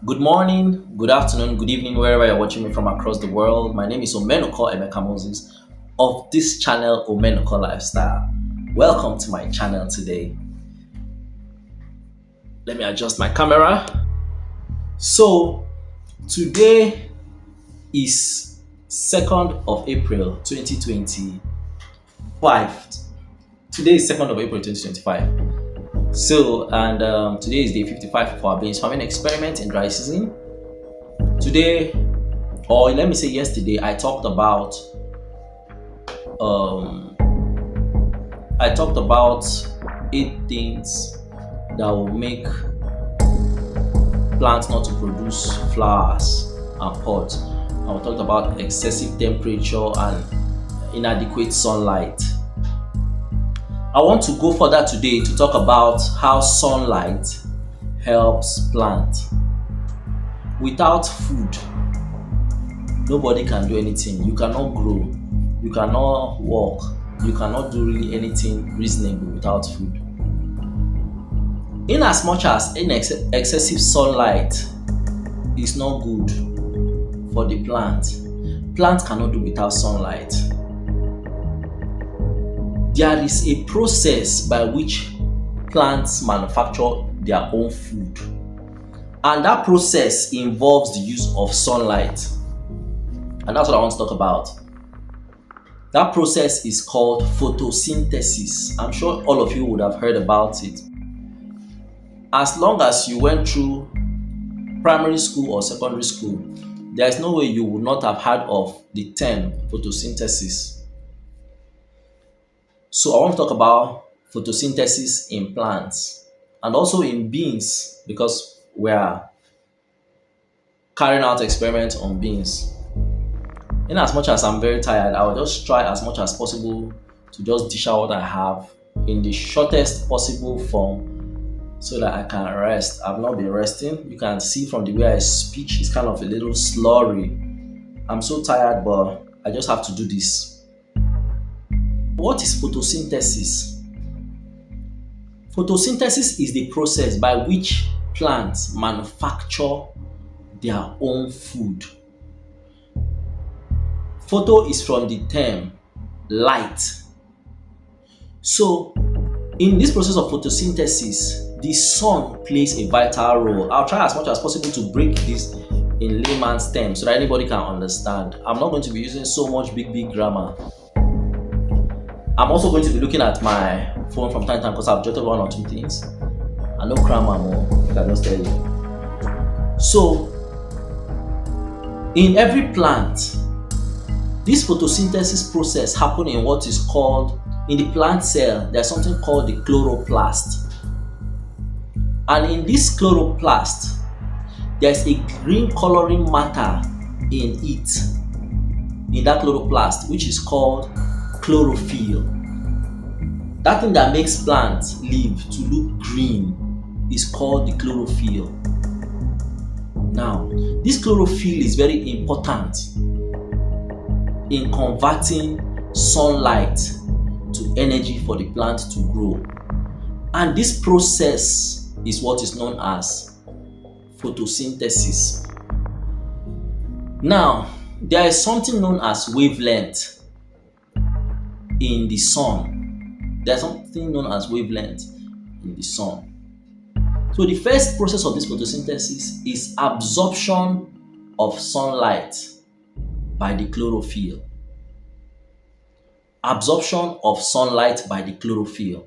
Good morning, good afternoon, good evening, wherever you're watching me from across the world. My name is Omenoko Emeka Moses of this channel, Omenoko Lifestyle. Welcome to my channel today. Let me adjust my camera. So, today is 2nd of April 2025. Today is 2nd of April 2025. Today is day 55 of our beans farming experiment in dry season. Today, or let me say yesterday, I talked about 8 things that will make plants not to produce flowers and pods. I talked about excessive temperature and inadequate sunlight. I want to go further today to talk about how sunlight helps plants. Without food, nobody can do anything. You cannot grow, you cannot walk, you cannot do really anything reasonable without food. In as much as excessive sunlight is not good for the plant, plants cannot do without sunlight. There is a process by which plants manufacture their own food, and that process involves the use of sunlight, and that's what I want to talk about. That process is called photosynthesis. I'm sure all of you would have heard about it. As long as you went through primary school or secondary school, there is no way you would not have heard of the term photosynthesis. So I want to talk about photosynthesis in plants and also in beans, because we are carrying out experiments on beans. In as much as I'm very tired, I will just try as much as possible to just dish out what I have in the shortest possible form so that I can rest. I've not been resting. You can see from the way I speak, it's kind of a little slurry. I'm so tired, but I just have to do this. What is photosynthesis? Photosynthesis is the process by which plants manufacture their own food. Photo is from the term light. So, in this process of photosynthesis, the sun plays a vital role. I'll try as much as possible to break this in layman's terms so that anybody can understand. I'm not going to be using so much big grammar. I'm also going to be looking at my phone from time to time because I've jotted 1 or 2 things. I know grammar more, I can just tell you. So, in every plant, this photosynthesis process happens in what is called, in the plant cell, there's something called the chloroplast. And in this chloroplast, there's a green coloring matter in it, in that chloroplast, which is called chlorophyll. That thing that makes plants live to look green is called the chlorophyll. Now, this chlorophyll is very important in converting sunlight to energy for the plant to grow. And this process is what is known as photosynthesis. Now, there is something known as wavelength in the sun. There's something known as wavelength in the sun. So the first process of this photosynthesis is absorption of sunlight by the chlorophyll. Absorption of sunlight by the chlorophyll.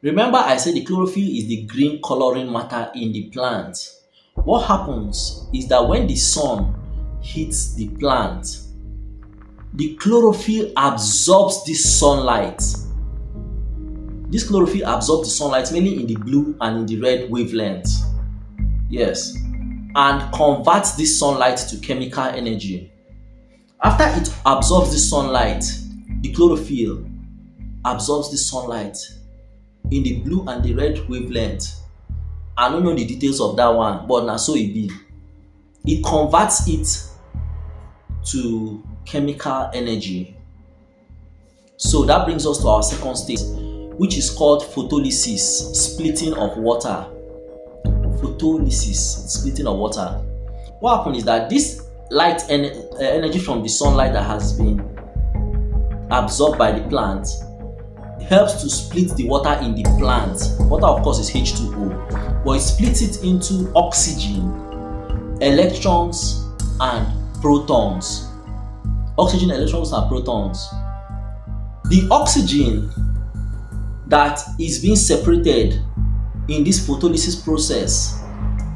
Remember I said the chlorophyll is the green coloring matter in the plant. What happens is that when the sun hits the plant, the chlorophyll absorbs this sunlight. This chlorophyll absorbs the sunlight mainly in the blue and in the red wavelength. Yes. And converts this sunlight to chemical energy. After it absorbs the sunlight, the chlorophyll absorbs the sunlight in the blue and the red wavelength. I don't know the details of that one, but now so it be. It converts it to chemical energy. So that brings us to our second stage, which is called photolysis, splitting of water. photolysis, splitting of water. What happens is that this light energy from the sunlight that has been absorbed by the plant helps to split the water in the plant. Water, of course, is H2O, but it splits it into oxygen, electrons, and protons. Oxygen, electrons, and protons. The oxygen that is being separated in this photolysis process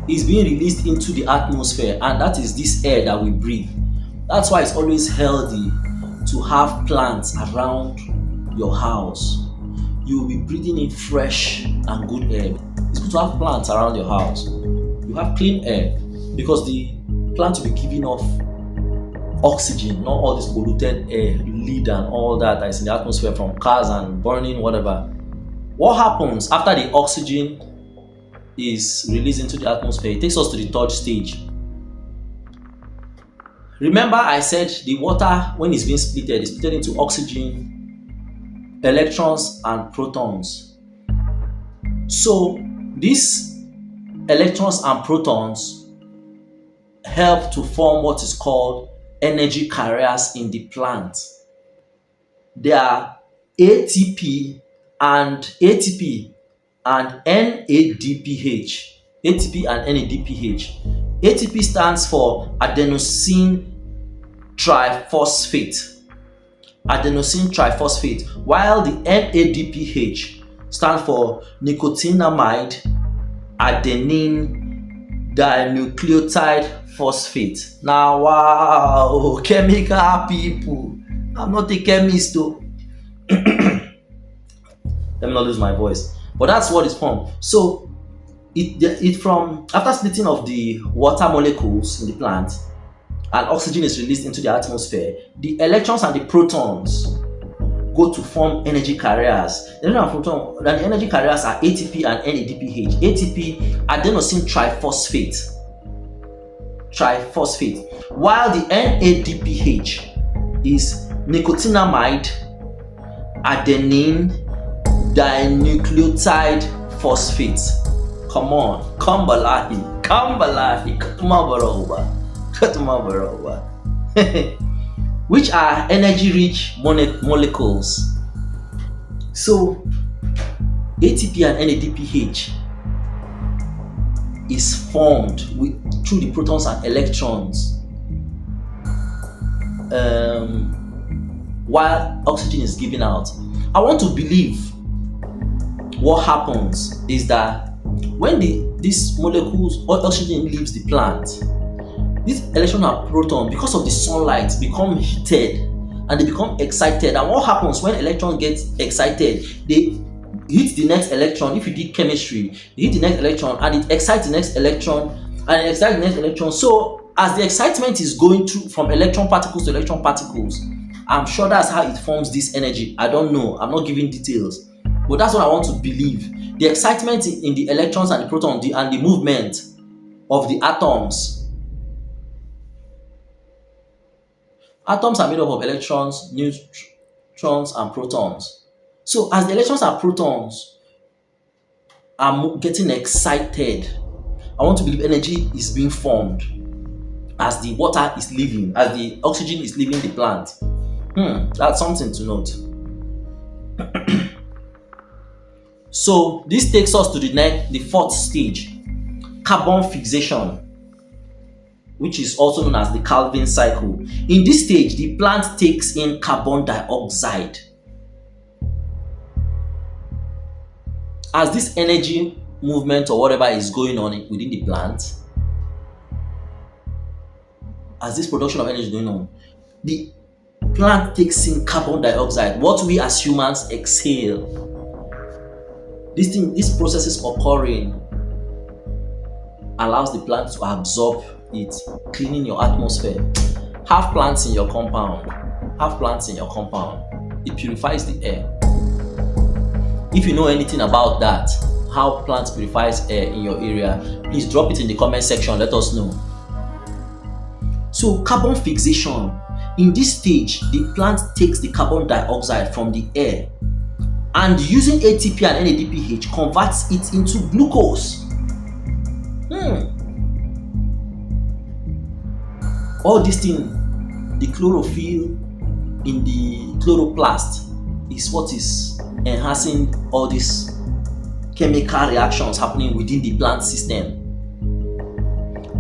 is being released into the atmosphere, and that is this air that we breathe. That's why it's always healthy to have plants around your house. You will be breathing in fresh and good air. It's good to have plants around your house. You have clean air because the plant will be giving off oxygen, not all this polluted air, lead and all that is in the atmosphere from cars and burning, whatever. What happens after the oxygen is released into the atmosphere? It takes us to the third stage. Remember I said the water, when it's being split, is split into oxygen, electrons, and protons. So these electrons and protons help to form what is called energy carriers in the plant. They are ATP and NADPH. ATP and NADPH. ATP stands for adenosine triphosphate. Adenosine triphosphate, while the NADPH stands for nicotinamide adenine dinucleotide phosphate. Now, wow, chemical people. I'm not a chemist though. Let me not lose my voice. But that's what it's from. So it from after splitting of the water molecules in the plant and oxygen is released into the atmosphere, the electrons and the protons go to form energy carriers. The energy carriers are ATP and NADPH. ATP, adenosine triphosphate, while the NADPH is nicotinamide adenine dinucleotide phosphate. Come on, Kambalahi, Katumabaroba. Which are energy-rich molecules. So ATP and NADPH is formed through the protons and electrons, while oxygen is given out. I want to believe what happens is that when these molecules or oxygen leaves the plant, these electrons and protons, because of the sunlight, become heated and they become excited. And what happens when electrons get excited? They hit the next electron. If you did chemistry, they hit the next electron and it excites the next electron and it excites the next electron. So as the excitement is going through from electron particles to electron particles, I'm sure that's how it forms this energy. I don't know. I'm not giving details. But that's what I want to believe. The excitement in the electrons and the protons and the movement of the atoms. Atoms are made up of electrons, neutrons, and protons. So as the electrons and protons are getting excited, I want to believe energy is being formed as the water is leaving, as the oxygen is leaving the plant. That's something to note. So this takes us to the fourth stage, carbon fixation, which is also known as the Calvin cycle. In this stage, the plant takes in carbon dioxide. As this energy movement or whatever is going on within the plant, as this production of energy is going on, the plant takes in carbon dioxide, what we as humans exhale. This processes occurring allows the plant to absorb it, cleaning your atmosphere. Have plants in your compound. It purifies the air. If you know anything about that, how plants purifies air in your area, please drop it in the comment section. Let us know. So carbon fixation. In this stage, the plant takes the carbon dioxide from the air and using ATP and NADPH converts it into glucose. All this thing, the chlorophyll in the chloroplast, is what is enhancing all these chemical reactions happening within the plant system.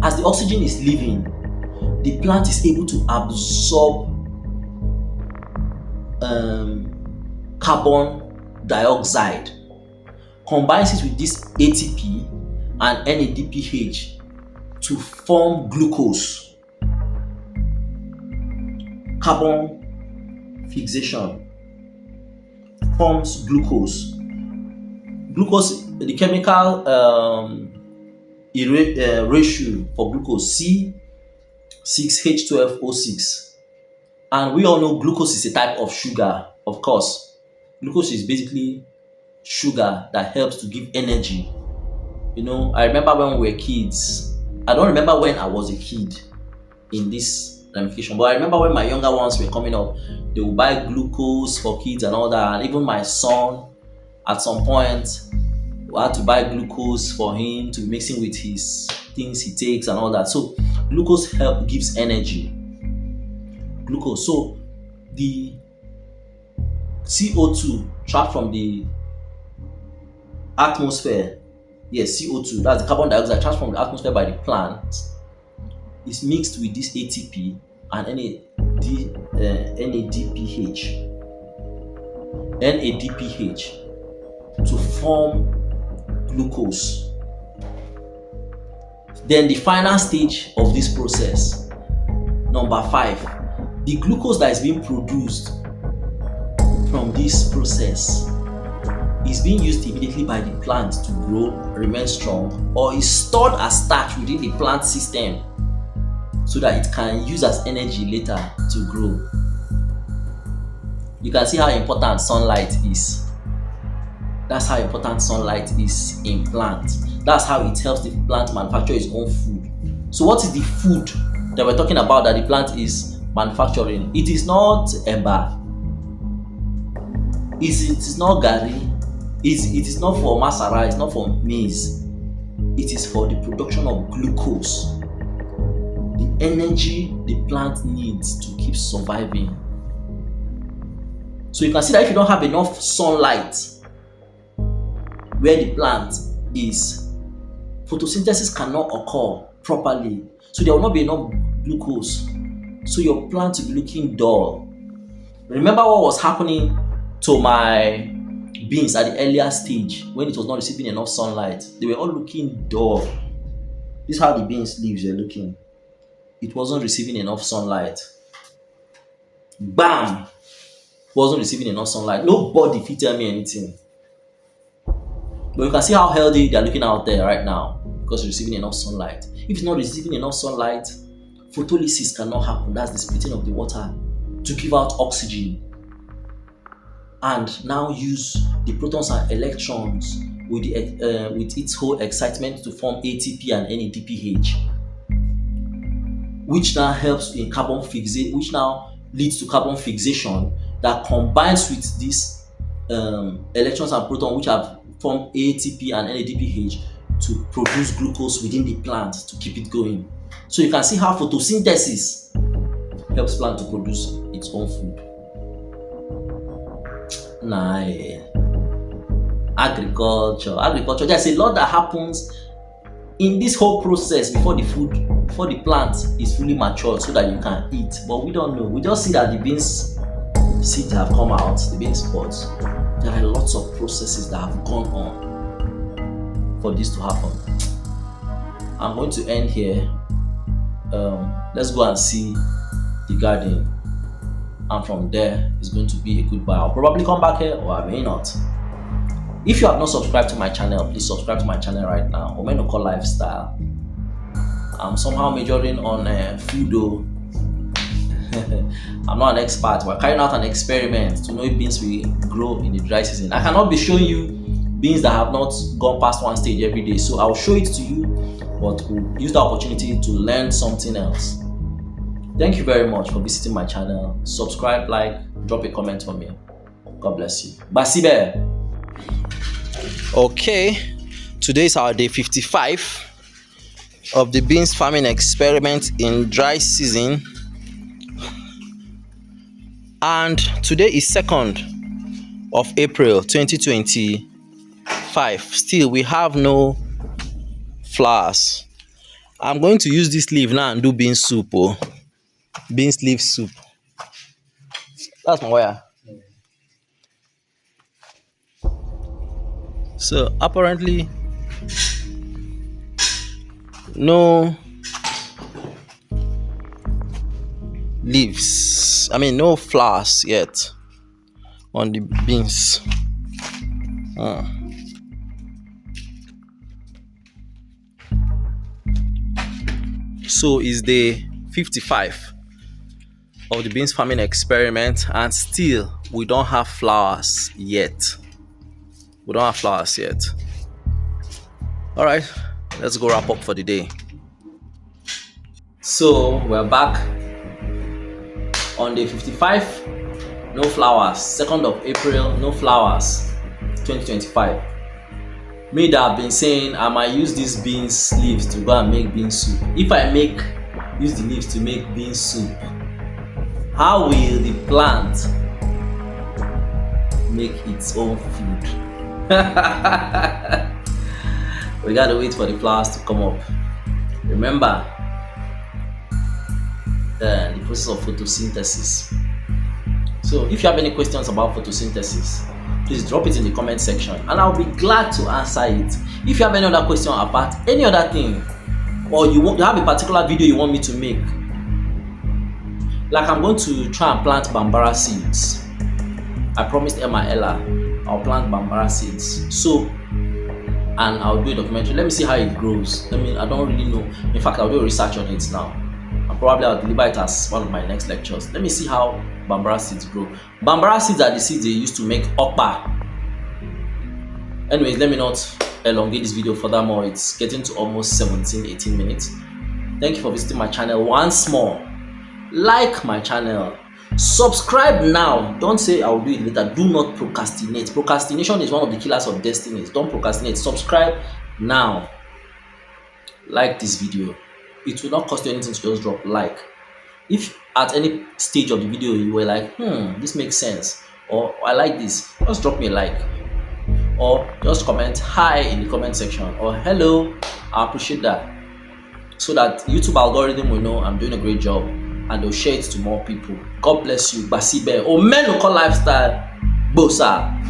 As the oxygen is leaving, the plant is able to absorb carbon dioxide, combines it with this ATP and NADPH to form glucose. Carbon fixation forms glucose. Glucose, the chemical ratio for glucose, C₆H₁₂O₆. And we all know glucose is a type of sugar, of course. Glucose is basically sugar that helps to give energy. You know, I remember when we were kids. I don't remember when I was a kid in this ramification, but I remember when my younger ones were coming up, they would buy glucose for kids and all that. And even my son, at some point, we had to buy glucose for him to be mixing with his things he takes and all that. So glucose gives energy. Glucose. So the CO2 trapped from the atmosphere, yes, CO2, that's the carbon dioxide trapped from the atmosphere by the plant, is mixed with this ATP and NADPH to form glucose. Then the final stage of this process, number 5, the glucose that is being produced from this process is being used immediately by the plant to grow, remain strong, or is stored as starch within the plant system so that it can use as energy later to grow. You can see how important sunlight is. That's how important sunlight is in plants. That's how it helps the plant manufacture its own food. So what is the food that we're talking about that the plant is manufacturing? It is not eba. It is not gari. It is not for masara. It's not for maize. It is for the production of glucose, the energy the plant needs to keep surviving. So you can see that if you don't have enough sunlight where the plant is, photosynthesis cannot occur properly. So there will not be enough glucose. So your plant will be looking dull. Remember what was happening to my beans at the earlier stage when it was not receiving enough sunlight? They were all looking dull. This is how the beans leaves were looking. It wasn't receiving enough sunlight. Bam! Wasn't receiving enough sunlight. Nobody fit tell me anything. But you can see how healthy they are looking out there right now because receiving enough sunlight. If it's not receiving enough sunlight, photolysis cannot happen. That's the splitting of the water to give out oxygen and now use the protons and electrons with its whole excitement to form ATP and NADPH, which now helps in carbon fixation, which now leads to carbon fixation that combines with these electrons and protons, which have formed ATP and NADPH to produce glucose within the plant to keep it going. So you can see how photosynthesis helps plant to produce its own food. Agriculture. There's a lot that happens in this whole process before the plant is fully matured so that you can eat. But we don't know. We just see that the beans seeds have come out, the beans pods. There are lots of processes that have gone on for this to happen. I'm going to end here. Let's go and see the garden, and from there it's going to be a goodbye. I'll probably come back here or I may not. If you have not subscribed to my channel, please subscribe to my channel right now. Omenoko Lifestyle. I'm somehow majoring on food. I'm not an expert. We're carrying out an experiment to know if beans will grow in the dry season. I cannot be showing you beans that have not gone past one stage every day, so I'll show it to you, but we'll use the opportunity to learn something else. Thank you very much for visiting my channel. Subscribe, like, drop a comment for me. God bless you. Basibe. Okay, today is our day 55. of the beans farming experiment in dry season, and today is 2nd of April 2025. Still we have no flowers. I'm going to use this leaf now and do bean soup. Oh, beans leaf soup. That's my wire. So apparently no leaves, no flowers yet on the beans. So is day 55 of the beans farming experiment, and still we don't have flowers yet. All right, let's go wrap up for the day. So we're back on day 55. No flowers. 2nd of April, no flowers. 2025. Me that have been saying I might use these beans leaves to go and make bean soup. If I use the leaves to make bean soup, how will the plant make its own food? We gotta wait for the flowers to come up. Remember the process of photosynthesis. So if you have any questions about photosynthesis, please drop it in the comment section and I'll be glad to answer it. If you have any other question about any other thing, or you have a particular video you want me to make, like I'm going to try and plant bambara seeds. I promised Emma Ella I'll plant bambara seeds. So, and I'll do a documentary. Let me see how it grows. I don't really know. In fact, I'll do a research on it now. And probably I'll deliver it as one of my next lectures. Let me see how bambara seeds grow. Bambara seeds are the seeds they used to make okpa. Anyways, let me not elongate this video furthermore. It's getting to almost 17-18 minutes. Thank you for visiting my channel once more. Like my channel, subscribe now. Don't say I'll do it later. Do not procrastinate. Procrastination is one of the killers of destinies. Don't procrastinate. Subscribe now. Like this video. It will not cost you anything to just drop like. If at any stage of the video you were like, this makes sense, or I like this, just drop me a like, or just comment hi in the comment section, or hello. I appreciate that, so that YouTube algorithm will know I'm doing a great job and they'll share it to more people. God bless you. Basibe. Omenuko lifestyle. Bosa.